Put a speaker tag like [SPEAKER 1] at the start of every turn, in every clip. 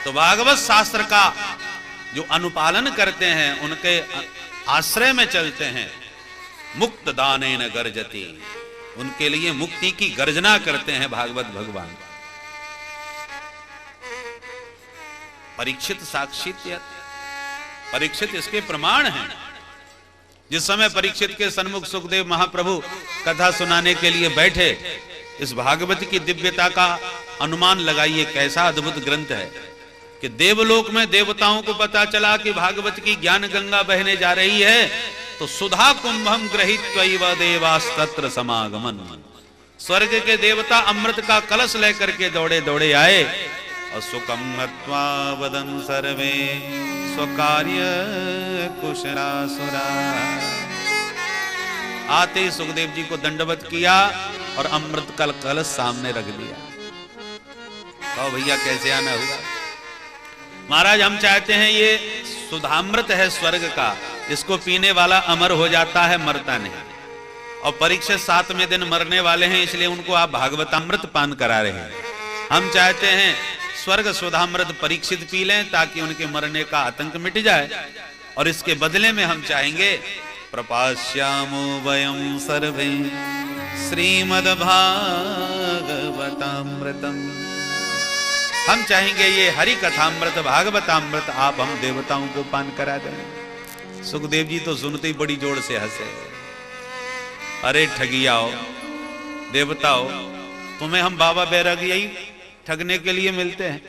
[SPEAKER 1] तो भागवत शास्त्र का जो अनुपालन करते हैं, उनके आश्रय में चलते हैं, मुक्त दानेन गर्जति, उनके लिए मुक्ति की गर्जना करते हैं भागवत भगवान। परीक्षित साक्षित, परीक्षित इसके प्रमाण हैं। जिस समय परीक्षित के सन्मुख सुखदेव महाप्रभु कथा सुनाने के लिए बैठे, इस भागवत की दिव्यता का अनुमान लगाइए, कैसा अद्भुत ग्रंथ है कि देवलोक में देवताओं को पता चला कि भागवत की ज्ञान गंगा बहने जा रही है, तो सुधा कुंभम गृहीत्वैव देवास्तत्र समागमन, स्वर्ग के देवता अमृत का कलश लेकर के दौड़े दौड़े आए और सुखम नत्वा वदन सर्वे स्वकार्य कुशलासुरा। आते सुखदेव जी को दंडवत किया और अमृत का कलश सामने रख दिया। कहो भैया कैसे आना हुआ? महाराज हम चाहते हैं, ये सुधामृत है स्वर्ग का, इसको पीने वाला अमर हो जाता है, मरता नहीं। और परीक्षित 7वें दिन मरने वाले हैं, इसलिए उनको आप भागवतामृत पान करा रहे हैं। हम चाहते हैं स्वर्ग सुधामृत परीक्षित पी लें ताकि उनके मरने का आतंक मिट जाए, और इसके बदले में हम चाहेंगे प्रपास्यामो वयं सर्वे श्रीमद् भागवतामृतम, हम चाहेंगे ये हरि कथामृत भागवतामृत आप हम देवताओं को पान करा दें। सुखदेव जी तो सुनते ही बड़ी जोर से हंसे। अरे ठगियाओ, देवताओ, तुम्हें हम बाबा बैरागी यही ठगने के लिए मिलते हैं।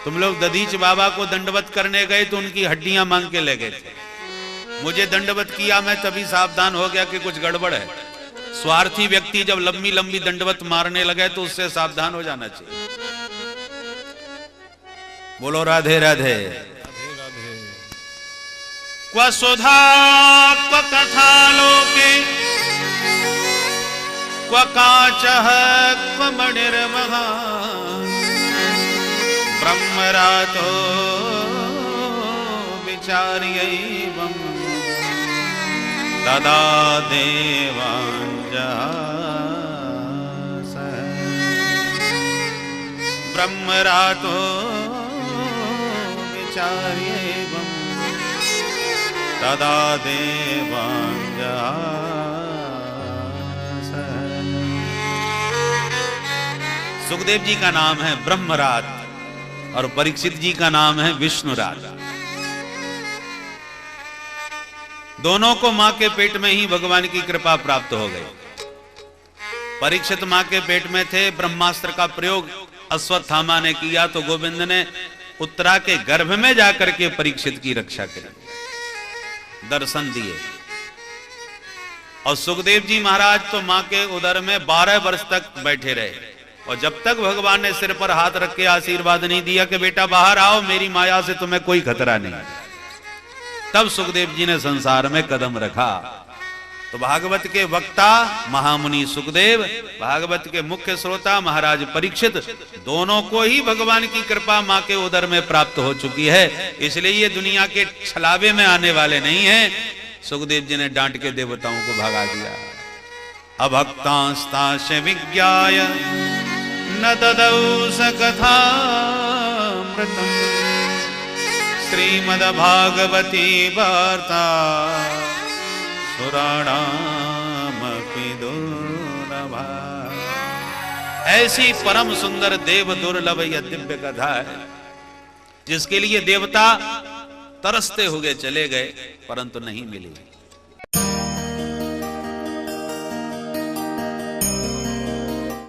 [SPEAKER 1] तुम लोग दधीच बाबा को दंडवत करने गए तो उनकी हड्डियां मांग के ले गए थे। मुझे दंडवत किया, मैं तभी सावधान हो गया कि कुछ गड़बड़ है। स्वार्थी व्यक्ति जब लंबी लंबी दंडवत मारने लगे तो उससे सावधान हो जाना चाहिए। बोलो राधे राधे। क्व सुधा क्व कथा लोके क्व काचः क्व मणिर्महान् ब्रह्मरातो विचार्यैवं तदा देवाञ्जहास। ब्रह्मरातो विचार्यैवं तदा देवाञ्जहास। सुखदेव जी का नाम है ब्रह्मरात और परीक्षित जी का नाम है विष्णुरात। दोनों को मां के पेट में ही भगवान की कृपा प्राप्त हो गई। परीक्षित मां के पेट में थे, ब्रह्मास्त्र का प्रयोग अश्वत्थामा ने किया तो गोविंद ने उत्तरा के गर्भ में जाकर के परीक्षित की रक्षा करी, दर्शन दिए। और सुखदेव जी महाराज तो मां के उदर में 12 वर्ष तक बैठे रहे, और जब तक भगवान ने सिर पर हाथ रख के आशीर्वाद नहीं दिया कि बेटा बाहर आओ, मेरी माया से तुम्हें कोई खतरा नहीं, तब सुखदेव जी ने संसार में कदम रखा। तो भागवत के वक्ता महामुनि सुखदेव, भागवत के मुख्य श्रोता महाराज परीक्षित, दोनों को ही भगवान की कृपा मां के उदर में प्राप्त हो चुकी है, इसलिए ये दुनिया के छलावे में आने वाले नहीं हैं। सुखदेव जी ने डांट के देवताओं को भगा दिया। अभक्तांस्ताश विज्ञाय न ददौ स कथामृतम् श्रीमद्भागवती वार्ता सुराणामपि दुर्लभा। ऐसी परम सुंदर देव दुर्लभ यह दिव्य कथा है जिसके लिए देवता तरसते हुए चले गए परंतु नहीं मिली।